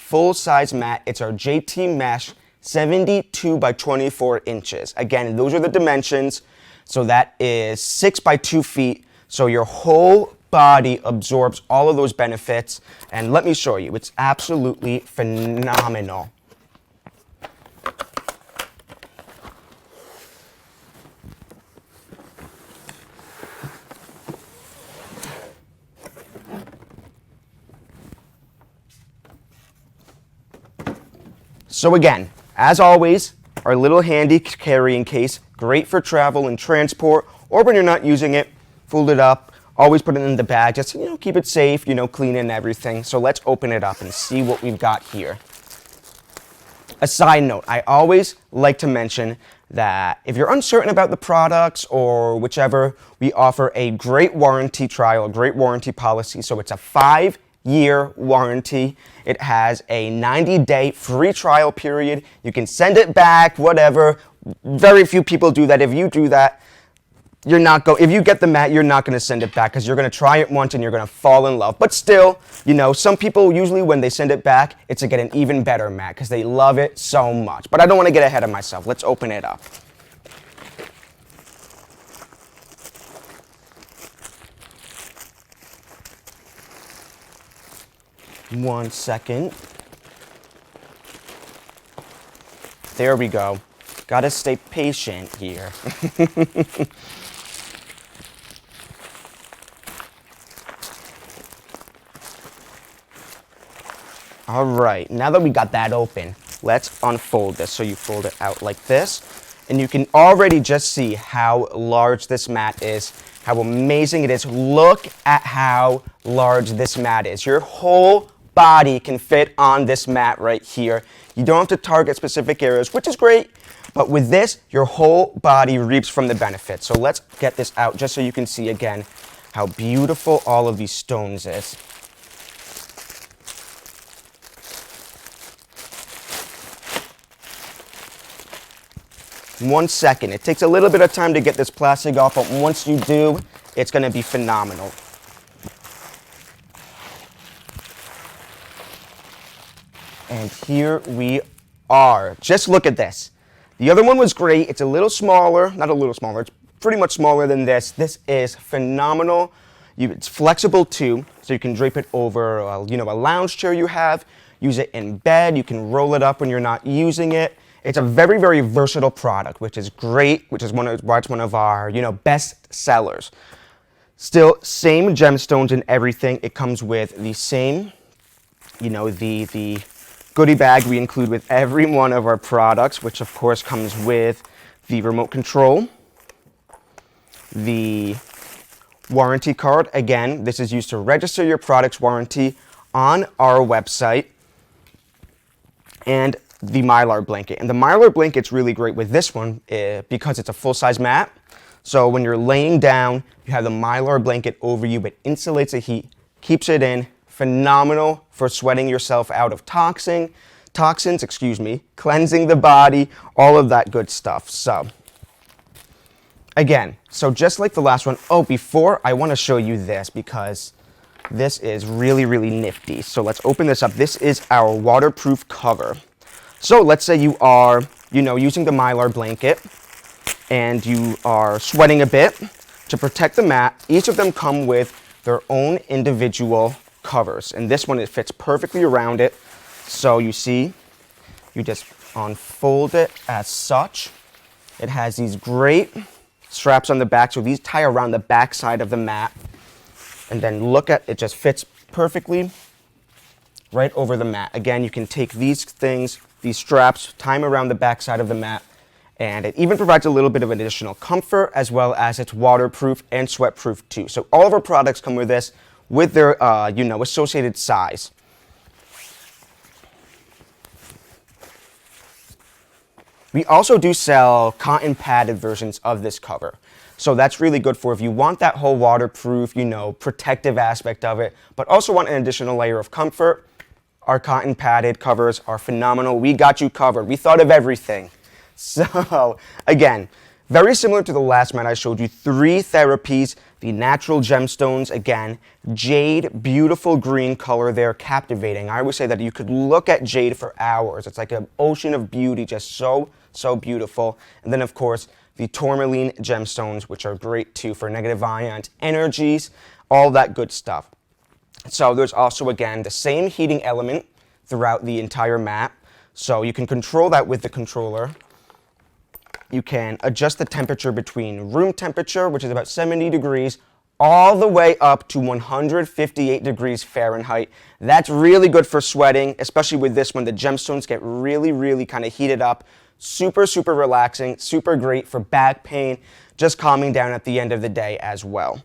full-size mat. It's our JT Mesh 72 by 24 inches. Again, those are the dimensions. So that is 6 by 2 feet. So your whole body absorbs all of those benefits. And let me show you, it's absolutely phenomenal. So again, as always, our little handy carrying case, great for travel and transport, or when you're not using it, fold it up, always put it in the bag, just, keep it safe, clean and everything. So let's open it up and see what we've got here. A side note, I always like to mention that if you're uncertain about the products or whichever, we offer a great warranty trial, a great warranty policy. So it's a 5-year warranty. It has a 90-day free trial period. You can send it back, whatever. Very few people do that. If you do that, if you get the mat, you're not going to send it back because you're going to try it once and you're going to fall in love. But still, some people usually when they send it back, it's to get an even better mat because they love it so much. But I don't want to get ahead of myself. Let's open it up. One second. There we go. Gotta stay patient here. All right, now that we got that open, let's unfold this. So you fold it out like this, and you can already just see how large this mat is, how amazing it is. Look at how large this mat is. Your whole body can fit on this mat right here. You don't have to target specific areas, which is great, but with this, your whole body reaps from the benefits. So let's get this out just so you can see again how beautiful all of these stones is. One second. It takes a little bit of time to get this plastic off, but once you do, it's going to be phenomenal. And here we are. Just look at this. The other one was great. It's a little smaller, not a little smaller, it's pretty much smaller than this. This is phenomenal. It's flexible too, so you can drape it over a lounge chair you have, use it in bed, you can roll it up when you're not using it. It's a very, very versatile product, which is great, which is why it's one of our, best sellers. Still, same gemstones and everything. It comes with the same, the goodie bag we include with every one of our products, which of course comes with the remote control, the warranty card. Again, this is used to register your product's warranty on our website, and the mylar blanket. And the mylar blanket's really great with this one because it's a full-size mat. So when you're laying down, you have the mylar blanket over you. It insulates the heat, keeps it in. Phenomenal for sweating yourself out of toxins, cleansing the body, all of that good stuff. So again, just like the last one, before I want to show you this because this is really, really nifty. So let's open this up. This is our waterproof cover. So let's say you are, using the mylar blanket and you are sweating a bit. To protect the mat, each of them come with their own individual covers. And this one, it fits perfectly around it. So you see, you just unfold it as such. It has these great straps on the back. So these tie around the back side of the mat. And then look at it, just fits perfectly right over the mat. Again, you can take these straps, tie them around the back side of the mat, and it even provides a little bit of additional comfort as well as it's waterproof and sweat-proof too. So all of our products come with this with their, associated size. We also do sell cotton padded versions of this cover. So that's really good for if you want that whole waterproof, protective aspect of it, but also want an additional layer of comfort. Our cotton padded covers are phenomenal. We got you covered. We thought of everything. So again, Very similar to the last mat I showed you, 3 Therapies, the natural gemstones, again, jade, beautiful green color there, captivating. I always say that you could look at jade for hours. It's like an ocean of beauty, just so beautiful. And then, of course, the tourmaline gemstones, which are great too for negative ions, energies, all that good stuff. So there's also, again, the same heating element throughout the entire mat. So you can control that with the controller. You can adjust the temperature between room temperature, which is about 70 degrees, all the way up to 158 degrees Fahrenheit. That's really good for sweating, especially with this one. The gemstones get really kind of heated up. Super relaxing, super great for back pain, just calming down at the end of the day as well.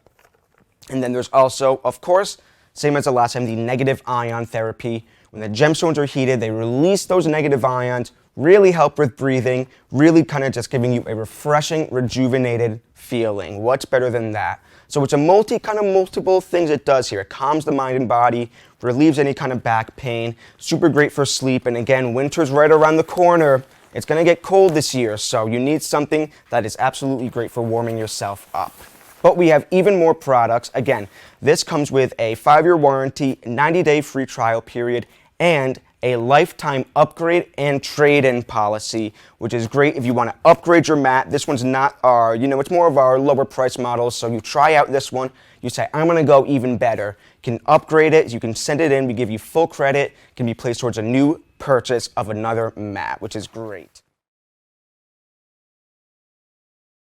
And then there's also, of course, same as the last time, the negative ion therapy. When the gemstones are heated, they release those negative ions, really help with breathing, really kind of just giving you a refreshing, rejuvenated feeling. What's better than that? So it's a multiple things it does here. It calms the mind and body, relieves any kind of back pain, super great for sleep. And again, winter's right around the corner. It's going to get cold this year, so you need something that is absolutely great for warming yourself up. But we have even more products. Again, this comes with a 5-year warranty, 90-day free trial period, and a lifetime upgrade and trade-in policy, which is great if you want to upgrade your mat. This one's not our, it's more of our lower price models. So you try out this one, you say, I'm going to go even better. You can upgrade it, you can send it in, we give you full credit, it can be placed towards a new purchase of another mat, which is great.